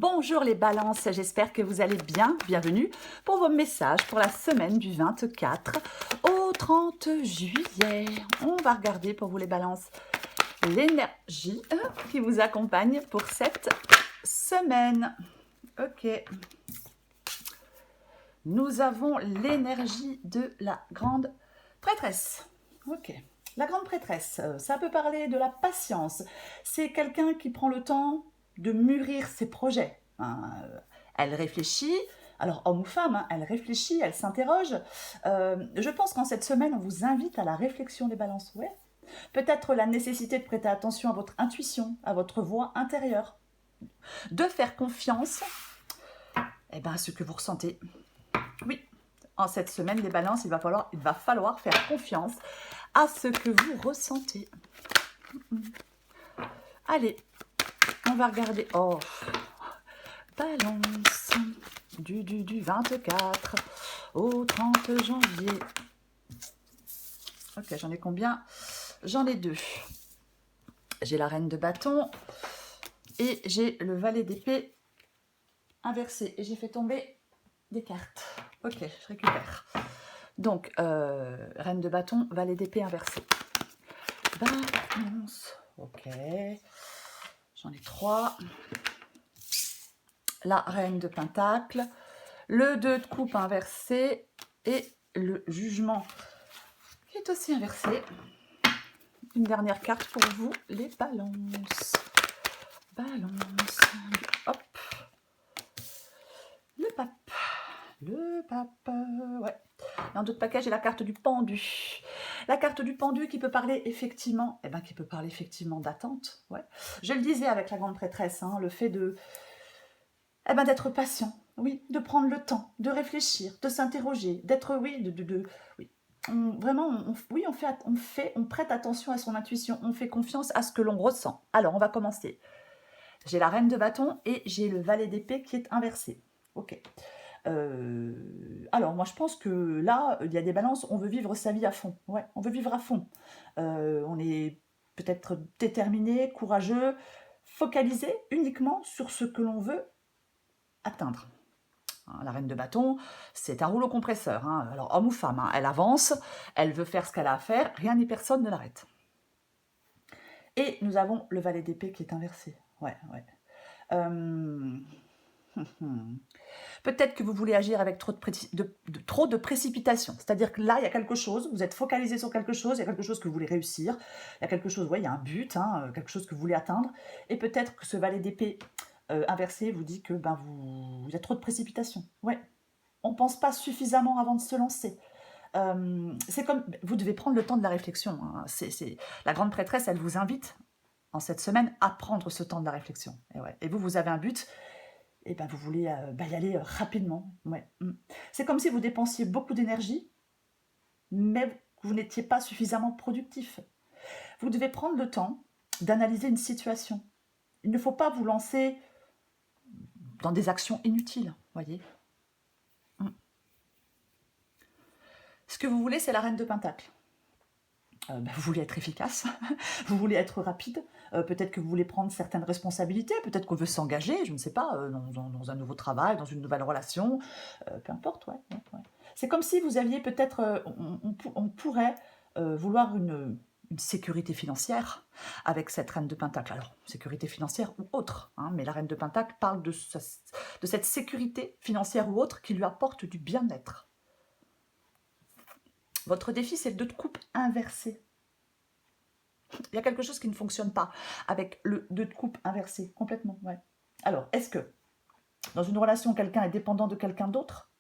Bonjour les balances, j'espère que vous allez bien. Bienvenue pour vos messages pour la semaine du 24 au 30 juillet. On va regarder pour vous les balances l'énergie qui vous accompagne pour cette semaine. Ok. Nous avons l'énergie de la grande prêtresse. Ok. La grande prêtresse, ça peut parler de la patience. C'est quelqu'un qui prend le temps de mûrir ses projets. Elle réfléchit, alors homme ou femme, elle réfléchit, elle s'interroge. Je pense qu'en cette semaine, on vous invite à la réflexion des balances. Ouais. Peut-être la nécessité de prêter attention à votre intuition, à votre voix intérieure. De faire confiance à ce que vous ressentez. Oui, en cette semaine, les balances, il va falloir faire confiance à ce que vous ressentez. Allez, on va regarder. Oh, balance du 24 au 30 janvier. Ok, j'en ai combien? J'en ai deux. J'ai la reine de bâton et j'ai le valet d'épée inversé. Et j'ai fait tomber des cartes. Ok, je récupère. Donc, reine de bâton, valet d'épée inversé. Balance. Ok. J'en ai trois. La reine de pentacle, le 2 de coupe inversé et le jugement qui est aussi inversé. Une dernière carte pour vous, les balances. Balance. Hop. Le pape. Le pape. Ouais. Dans d'autres paquets, j'ai la carte du pendu. La carte du pendu qui peut parler effectivement, d'attente. Ouais. Je le disais avec la grande prêtresse, le fait de, d'être patient, oui, de prendre le temps, de réfléchir, de s'interroger, d'être, oui, oui. On prête attention à son intuition, on fait confiance à ce que l'on ressent. Alors, on va commencer. J'ai la reine de bâton et j'ai le valet d'épée qui est inversé. Ok. Alors, moi, je pense que là, il y a des balances, on veut vivre sa vie à fond. Ouais, on veut vivre à fond. On est peut-être déterminé, courageux, focalisé uniquement sur ce que l'on veut atteindre. La reine de bâton, c'est un rouleau compresseur. Alors, homme ou femme, elle avance, elle veut faire ce qu'elle a à faire, rien ni personne ne l'arrête. Et nous avons le valet d'épée qui est inversé. Ouais. Peut-être que vous voulez agir avec trop de précipitation. C'est-à-dire que là, il y a quelque chose, vous êtes focalisé sur quelque chose, il y a quelque chose que vous voulez réussir, il y a quelque chose, il y a un but, quelque chose que vous voulez atteindre. Et peut-être que ce valet d'épée inversé vous dit que il y a trop de précipitation. Ouais. On ne pense pas suffisamment avant de se lancer. C'est comme, vous devez prendre le temps de la réflexion. La grande prêtresse, elle vous invite en cette semaine à prendre ce temps de la réflexion. Et vous avez un but, et vous voulez y aller rapidement. Ouais. C'est comme si vous dépensiez beaucoup d'énergie, mais que vous n'étiez pas suffisamment productif. Vous devez prendre le temps d'analyser une situation. Il ne faut pas vous lancer dans des actions inutiles, voyez. Ce que vous voulez, c'est la reine de pentacle. Vous voulez être efficace, vous voulez être rapide, peut-être que vous voulez prendre certaines responsabilités, peut-être qu'on veut s'engager, je ne sais pas, dans un nouveau travail, dans une nouvelle relation, peu importe, ouais. C'est comme si vous aviez peut-être, on pourrait vouloir une sécurité financière avec cette reine de pentacle. Alors, sécurité financière ou autre, mais la reine de pentacle parle de cette sécurité financière ou autre qui lui apporte du bien-être. Votre défi, c'est le 2 de coupe inversé. Il y a quelque chose qui ne fonctionne pas avec le 2 de coupe inversé, complètement. Ouais. Alors, est-ce que dans une relation, quelqu'un est dépendant de quelqu'un d'autre?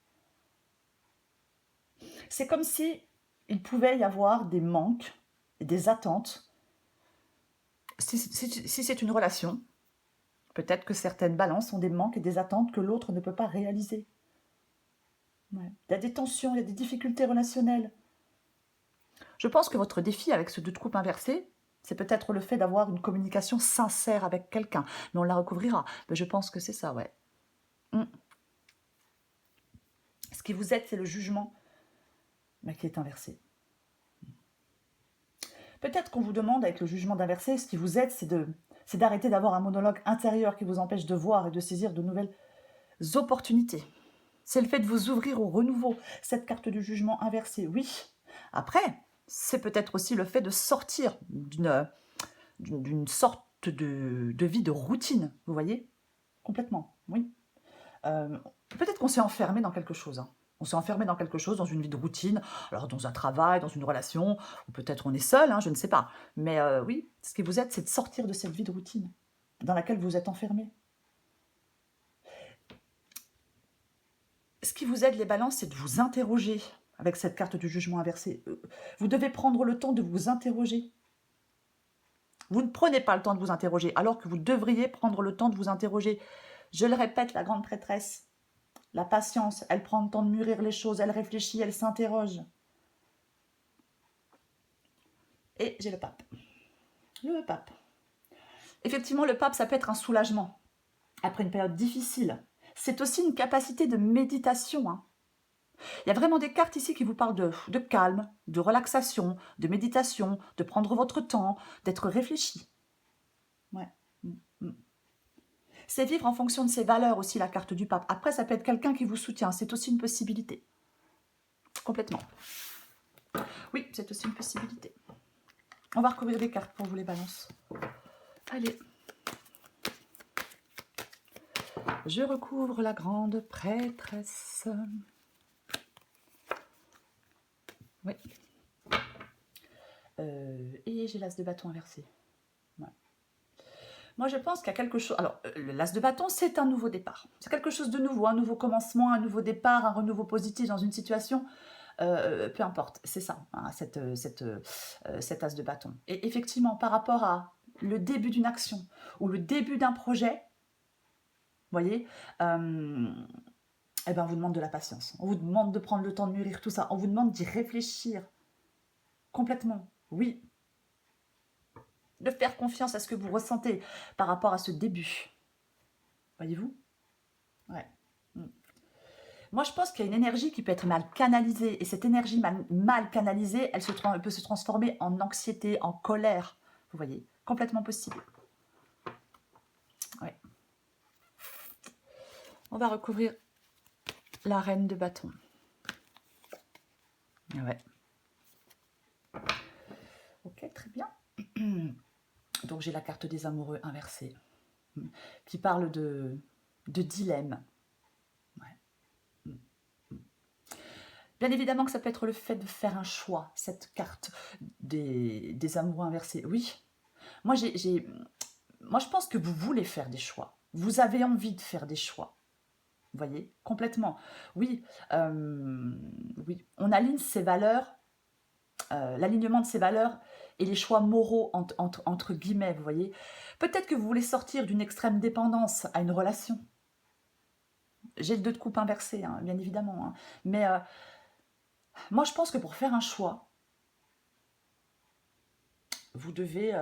C'est comme si il pouvait y avoir des manques et des attentes. Si c'est une relation, peut-être que certaines balances ont des manques et des attentes que l'autre ne peut pas réaliser. Ouais. Il y a des tensions, il y a des difficultés relationnelles. Je pense que votre défi avec ce 2 de coupe inversé, c'est peut-être le fait d'avoir une communication sincère avec quelqu'un. Mais on la recouvrira. Mais je pense que c'est ça, ouais. Ce qui vous aide, c'est le jugement qui est inversé. Peut-être qu'on vous demande avec le jugement d'inversé, ce qui vous aide, c'est C'est d'arrêter d'avoir un monologue intérieur qui vous empêche de voir et de saisir de nouvelles opportunités. C'est le fait de vous ouvrir au renouveau. Cette carte du jugement inversée, oui. Après, c'est peut-être aussi le fait de sortir d'une sorte de vie de routine, vous voyez? Complètement, oui. Peut-être qu'on s'est enfermé dans quelque chose, hein. On s'est enfermé dans quelque chose, dans une vie de routine, alors dans un travail, dans une relation, ou peut-être on est seul, hein, je ne sais pas. Mais oui, ce qui vous aide, c'est de sortir de cette vie de routine dans laquelle vous êtes enfermé. Ce qui vous aide, les balances, c'est de vous interroger avec cette carte du jugement inversé. Vous devez prendre le temps de vous interroger. Vous ne prenez pas le temps de vous interroger, alors que vous devriez prendre le temps de vous interroger. Je le répète, la grande prêtresse, la patience, elle prend le temps de mûrir les choses, elle réfléchit, elle s'interroge. Et j'ai le pape. Le pape. Effectivement, le pape, ça peut être un soulagement après une période difficile. C'est aussi une capacité de méditation, hein. Il y a vraiment des cartes ici qui vous parlent de calme, de relaxation, de méditation, de prendre votre temps, d'être réfléchi. Ouais. C'est vivre en fonction de ses valeurs aussi, la carte du pape. Après, ça peut être quelqu'un qui vous soutient, c'est aussi une possibilité. Complètement. Oui, c'est aussi une possibilité. On va recouvrir des cartes pour vous, les balances. Allez. Je recouvre la grande prêtresse. Oui. Et j'ai l'as de bâton inversé. Ouais. Moi, je pense qu'il y a quelque chose... Alors, l'as de bâton, c'est un nouveau départ. C'est quelque chose de nouveau, un nouveau commencement, un nouveau départ, un renouveau positif dans une situation. Peu importe, c'est ça, hein, cet as de bâton. Et effectivement, par rapport à le début d'une action ou le début d'un projet, vous voyez, eh ben, on vous demande de la patience. On vous demande de prendre le temps de mûrir tout ça. On vous demande d'y réfléchir complètement. Oui. De faire confiance à ce que vous ressentez par rapport à ce début. Voyez-vous? Ouais. Moi, je pense qu'il y a une énergie qui peut être mal canalisée. Et cette énergie mal canalisée, elle peut se transformer en anxiété, en colère. Vous voyez? Complètement possible. Ouais. On va recouvrir la reine de bâton. Ouais. Ok, très bien. Donc, j'ai la carte des amoureux inversée, qui parle de dilemme. Ouais. Bien évidemment que ça peut être le fait de faire un choix, cette carte des amoureux inversés. Oui. Moi, moi, je pense que vous voulez faire des choix. Vous avez envie de faire des choix. Vous voyez, complètement. Oui, oui. On aligne ses valeurs, l'alignement de ses valeurs et les choix moraux entre guillemets, vous voyez. Peut-être que vous voulez sortir d'une extrême dépendance à une relation. J'ai le 2 de coupe inversé, hein, bien évidemment. Hein. Mais moi, je pense que pour faire un choix, vous devez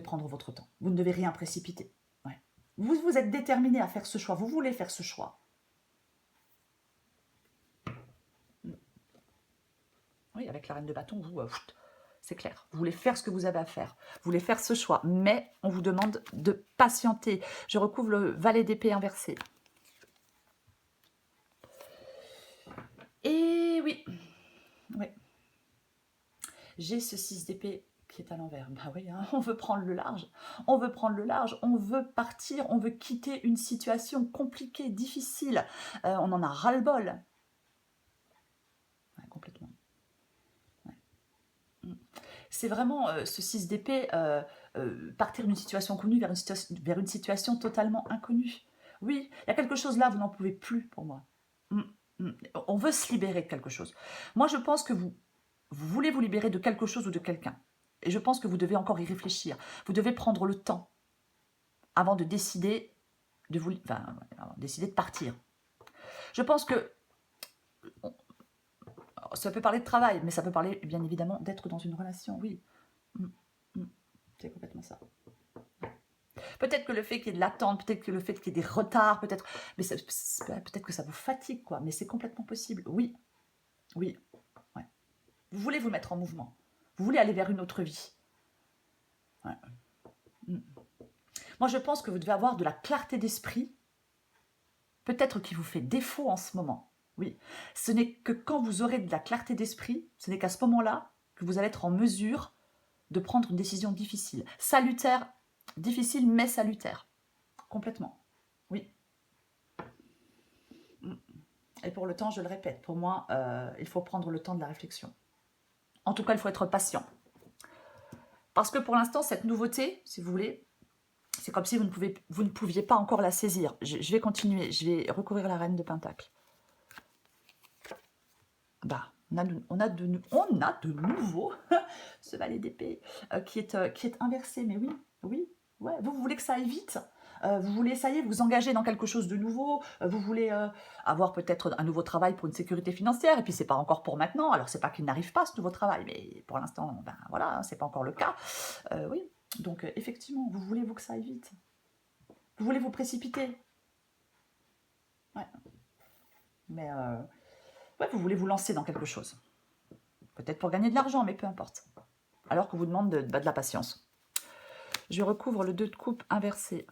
prendre votre temps. Vous ne devez rien précipiter. Ouais. Vous êtes déterminé à faire ce choix. Vous voulez faire ce choix. Oui, avec la reine de bâton, vous, c'est clair. Vous voulez faire ce que vous avez à faire. Vous voulez faire ce choix. Mais on vous demande de patienter. Je recouvre le valet d'épée inversé. Et oui. Oui. J'ai ce 6 d'épée qui est à l'envers. Bah oui, hein, on veut prendre le large. On veut prendre le large. On veut partir. On veut quitter une situation compliquée, difficile. On en a ras-le-bol. Ouais, complètement. Ouais. C'est vraiment ce 6 d'épée, partir d'une situation connue vers une situation totalement inconnue. Oui, il y a quelque chose là, vous n'en pouvez plus pour moi. On veut se libérer de quelque chose. Moi, je pense que vous voulez vous libérer de quelque chose ou de quelqu'un. Et je pense que vous devez encore y réfléchir. Vous devez prendre le temps avant de décider décider de partir. Je pense que ça peut parler de travail, mais ça peut parler bien évidemment d'être dans une relation, oui. C'est complètement ça. Peut-être que le fait qu'il y ait de l'attente, peut-être que le fait qu'il y ait des retards, peut-être que ça vous fatigue, quoi. Mais c'est complètement possible. Oui, oui. Ouais. Vous voulez vous mettre en mouvement. Vous voulez aller vers une autre vie. Ouais. Moi, je pense que vous devez avoir de la clarté d'esprit, peut-être qui vous fait défaut en ce moment. Oui, ce n'est que quand vous aurez de la clarté d'esprit, ce n'est qu'à ce moment-là que vous allez être en mesure de prendre une décision difficile. Salutaire, difficile mais salutaire. Complètement. Oui. Et pour le temps, je le répète, pour moi, il faut prendre le temps de la réflexion. En tout cas, il faut être patient. Parce que pour l'instant, cette nouveauté, si vous voulez, c'est comme si vous ne pouviez pas encore la saisir. Je vais continuer, je vais recouvrir la reine de Pentacle. Bah, on a de nouveau ce valet d'épée qui est inversé. Mais oui, oui, ouais. Vous voulez que ça aille vite. Vous voulez, ça y est, vous engager dans quelque chose de nouveau. Vous voulez avoir peut-être un nouveau travail pour une sécurité financière. Et puis, c'est pas encore pour maintenant. Alors, c'est pas qu'il n'arrive pas ce nouveau travail, mais pour l'instant, ben voilà, c'est pas encore le cas. Oui, donc effectivement, vous voulez que ça aille vite. Vous voulez vous précipiter. Ouais. Mais ouais, vous voulez vous lancer dans quelque chose. Peut-être pour gagner de l'argent, mais peu importe. Alors qu'on vous demande de la patience. Je recouvre le 2 de coupe inversé.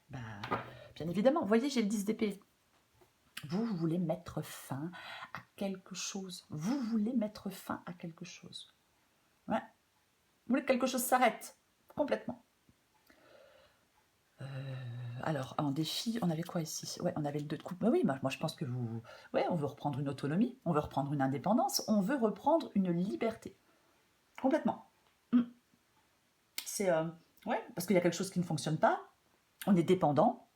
Bah, bien évidemment, vous voyez, j'ai le 10 d'épée. Vous voulez mettre fin à quelque chose. Vous voulez mettre fin à quelque chose. Ouais. Vous voulez que quelque chose s'arrête. Complètement. Alors, en défi, on avait quoi ici? Ouais, on avait le 2 de coupe. Bah oui, moi je pense que vous... Ouais, on veut reprendre une autonomie, on veut reprendre une indépendance, on veut reprendre une liberté. Complètement. C'est... ouais, parce qu'il y a quelque chose qui ne fonctionne pas, on est dépendant,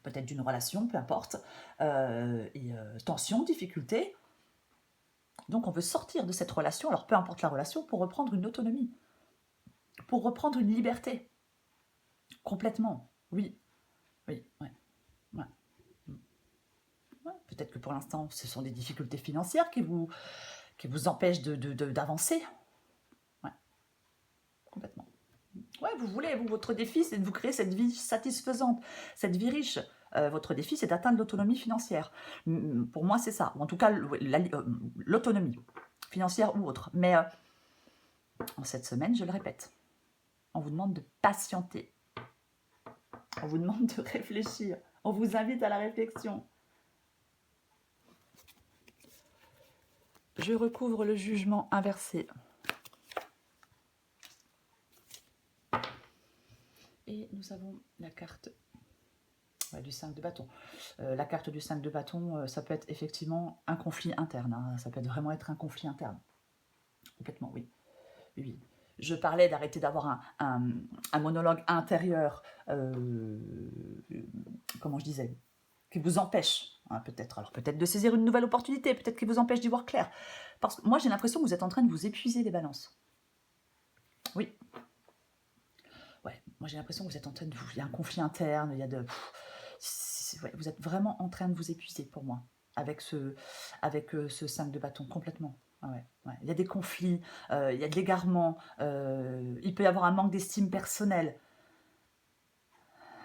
peut-être d'une relation, peu importe, et tension, difficulté. Donc on veut sortir de cette relation, alors peu importe la relation, pour reprendre une autonomie, pour reprendre une liberté. Complètement, oui. Oui, ouais. Ouais. Ouais, peut-être que pour l'instant, ce sont des difficultés financières qui vous empêchent d'avancer. Ouais, complètement. Ouais, vous voulez, votre défi, c'est de vous créer cette vie satisfaisante, cette vie riche. Votre défi, c'est d'atteindre l'autonomie financière. Pour moi, c'est ça. En tout cas, l'autonomie financière ou autre. Mais en cette semaine, je le répète, on vous demande de patienter. On vous demande de réfléchir. On vous invite à la réflexion. Je recouvre le jugement inversé. Et nous avons la carte du 5 de bâton. La carte du 5 de bâton, ça peut être effectivement un conflit interne. Hein. Ça peut vraiment être un conflit interne. Complètement, oui. Oui. Je parlais d'arrêter d'avoir un monologue intérieur, comment je disais, qui vous empêche, hein, peut-être. Alors peut-être de saisir une nouvelle opportunité, peut-être qui vous empêche d'y voir clair. Parce que moi, j'ai l'impression que vous êtes en train de vous épuiser, les balances. Oui. Ouais, moi j'ai l'impression que vous êtes en train de... Il y a un conflit interne, il y a de... Ouais, vous êtes vraiment en train de vous épuiser pour moi, avec ce 5 de bâton, complètement. Ah ouais, ouais. Il y a des conflits, il y a de l'égarement, il peut y avoir un manque d'estime personnelle.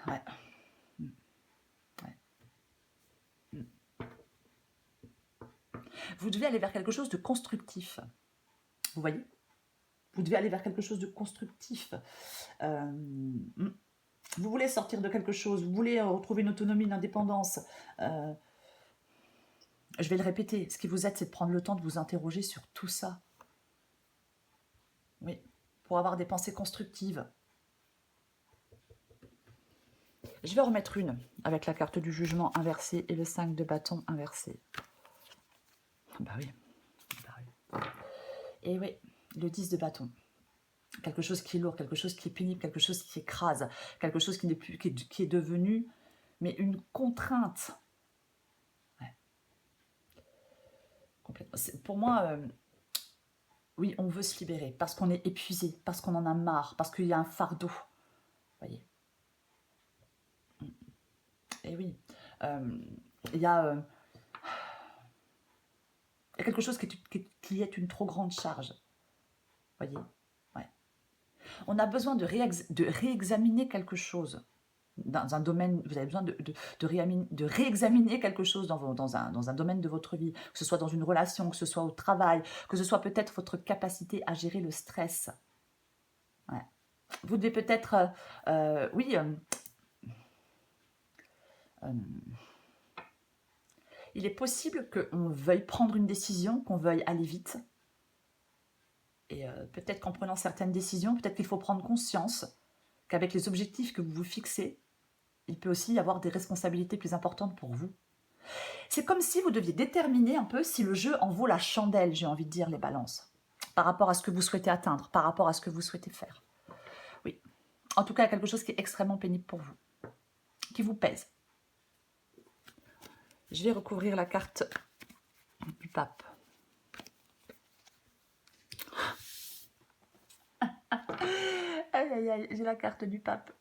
Ouais. Ouais. Vous devez aller vers quelque chose de constructif. Vous voyez? Vous devez aller vers quelque chose de constructif. Vous voulez sortir de quelque chose, vous voulez retrouver une autonomie, une indépendance. Je vais le répéter, ce qui vous aide, c'est de prendre le temps de vous interroger sur tout ça. Oui, pour avoir des pensées constructives. Je vais en remettre une avec la carte du jugement inversée et le 5 de bâton inversé. Bah oui. Et oui, le 10 de bâton. Quelque chose qui est lourd, quelque chose qui est pénible, quelque chose qui écrase, quelque chose qui n'est plus, qui est devenu, mais une contrainte. Ouais. Complètement. Pour moi, oui, on veut se libérer parce qu'on est épuisé, parce qu'on en a marre, parce qu'il y a un fardeau. Vous voyez. Et oui, il y a quelque chose qui est une trop grande charge. Vous voyez, ouais. On a besoin de réexaminer quelque chose dans un domaine. Vous avez besoin de réexaminer quelque chose dans un domaine de votre vie, que ce soit dans une relation, que ce soit au travail, que ce soit peut-être votre capacité à gérer le stress. Ouais. Vous devez peut-être, oui, euh, il est possible qu'on veuille prendre une décision, qu'on veuille aller vite. Et peut-être qu'en prenant certaines décisions, peut-être qu'il faut prendre conscience qu'avec les objectifs que vous vous fixez, il peut aussi y avoir des responsabilités plus importantes pour vous. C'est comme si vous deviez déterminer un peu si le jeu en vaut la chandelle, j'ai envie de dire, les balances, par rapport à ce que vous souhaitez atteindre, par rapport à ce que vous souhaitez faire. Oui. En tout cas, il y a quelque chose qui est extrêmement pénible pour vous, qui vous pèse. Je vais recouvrir la carte du pape. Aïe, aïe, aïe, j'ai la carte du pape.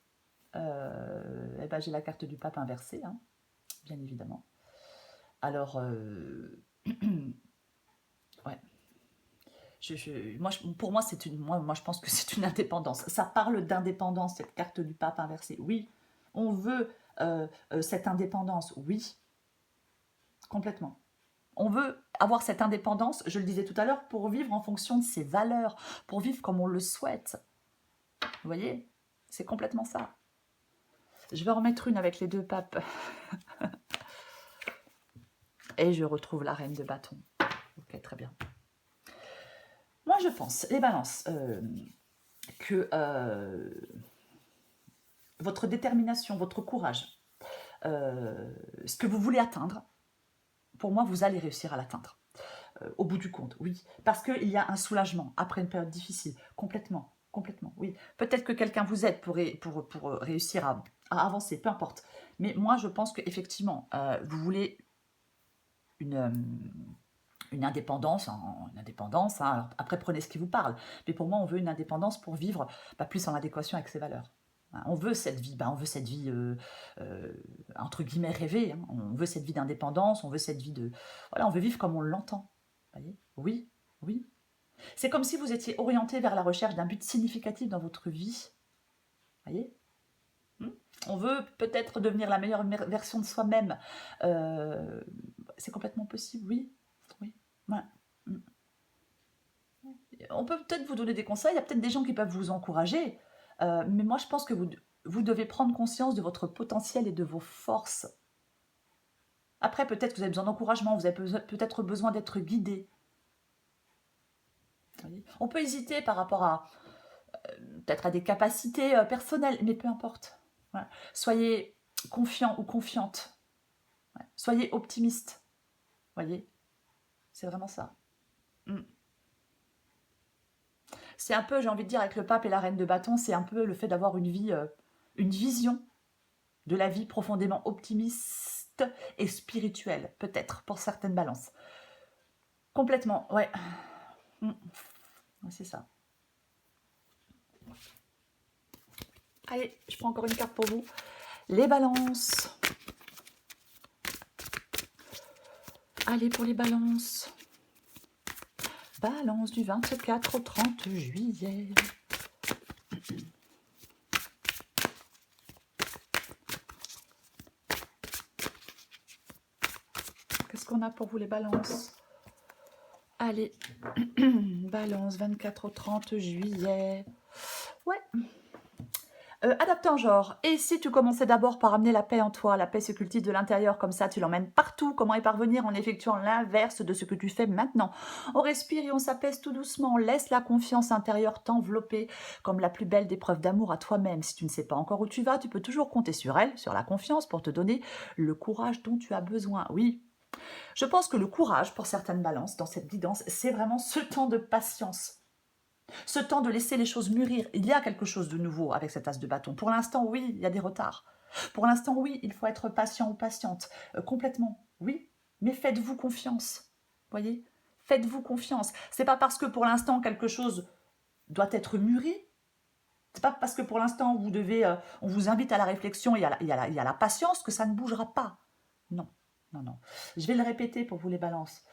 Eh ben, j'ai la carte du pape inversée, hein, bien évidemment. Alors, ouais. Pour moi, moi, je pense que c'est une indépendance. Ça parle d'indépendance, cette carte du pape inversée. Oui, on veut cette indépendance. Oui, complètement. On veut avoir cette indépendance, je le disais tout à l'heure, pour vivre en fonction de ses valeurs, pour vivre comme on le souhaite. Vous voyez, c'est complètement ça. Je vais en remettre une avec les deux papes. Et je retrouve la reine de bâton. Ok, très bien. Moi, je pense, les balances, que votre détermination, votre courage, ce que vous voulez atteindre, pour moi, vous allez réussir à l'atteindre. Au bout du compte, oui. Parce qu'il y a un soulagement après une période difficile. Complètement, complètement, oui. Peut-être que quelqu'un vous aide pour réussir à avancer, peu importe. Mais moi, je pense qu'effectivement, vous voulez une indépendance, hein. Alors, après prenez ce qui vous parle, mais pour moi on veut une indépendance pour vivre plus en adéquation avec ses valeurs. Hein. On veut cette vie, entre guillemets rêvée, hein. On veut cette vie d'indépendance, on veut cette vie de... Voilà, on veut vivre comme on l'entend. Voyez, oui, oui. C'est comme si vous étiez orienté vers la recherche d'un but significatif dans votre vie. Voyez. On veut peut-être devenir la meilleure version de soi-même. C'est complètement possible, oui. Oui. Ouais. On peut peut-être vous donner des conseils, il y a peut-être des gens qui peuvent vous encourager, mais moi je pense que vous devez prendre conscience de votre potentiel et de vos forces. Après, peut-être que vous avez besoin d'encouragement, vous avez peut-être besoin d'être guidé. On peut hésiter par rapport à peut-être à des capacités personnelles, mais peu importe. Voilà. Soyez confiant ou confiante. Ouais. Soyez optimiste. Voyez, c'est vraiment ça. C'est un peu, j'ai envie de dire, avec le pape et la reine de bâton, c'est un peu le fait d'avoir une vie, une vision de la vie profondément optimiste et spirituelle, peut-être, pour certaines balances. Complètement, ouais. C'est ça. Allez, je prends encore une carte pour vous. Les balances. Allez, pour les balances. Balance du 24 au 30 juillet. Qu'est-ce qu'on a pour vous les balances? Allez, balance 24 au 30 juillet. Ouais. Adapté en genre. Et si tu commençais d'abord par amener la paix en toi, la paix se cultive de l'intérieur, comme ça tu l'emmènes partout. Comment y parvenir en effectuant l'inverse de ce que tu fais maintenant? On respire et on s'apaise tout doucement. Laisse la confiance intérieure t'envelopper comme la plus belle des preuves d'amour à toi-même. Si tu ne sais pas encore où tu vas, tu peux toujours compter sur elle, sur la confiance, pour te donner le courage dont tu as besoin. Oui. Je pense que le courage, pour certaines balances, dans cette guidance, c'est vraiment ce temps de patience. Ce temps de laisser les choses mûrir. Il y a quelque chose de nouveau avec cet as de bâton. Pour l'instant, oui, il y a des retards. Pour l'instant, oui, il faut être patient ou patiente. Complètement, oui. Mais faites-vous confiance. Voyez, faites-vous confiance. C'est pas parce que pour l'instant quelque chose doit être mûri. C'est pas parce que pour l'instant vous devez, on vous invite à la réflexion et à la patience que ça ne bougera pas. Non, non, non. Je vais le répéter pour vous les balances.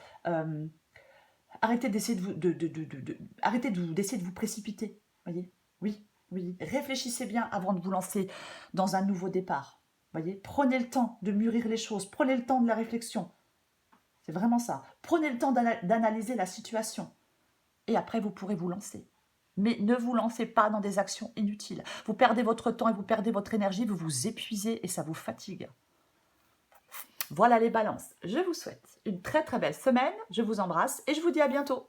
Arrêtez d'essayer d'essayer de vous précipiter. Voyez, oui, oui. Réfléchissez bien avant de vous lancer dans un nouveau départ. Voyez, prenez le temps de mûrir les choses. Prenez le temps de la réflexion. C'est vraiment ça. Prenez le temps d'analyser la situation. Et après, vous pourrez vous lancer. Mais ne vous lancez pas dans des actions inutiles. Vous perdez votre temps et vous perdez votre énergie, vous vous épuisez et ça vous fatigue. Voilà les balances. Je vous souhaite une très très belle semaine. Je vous embrasse et je vous dis à bientôt.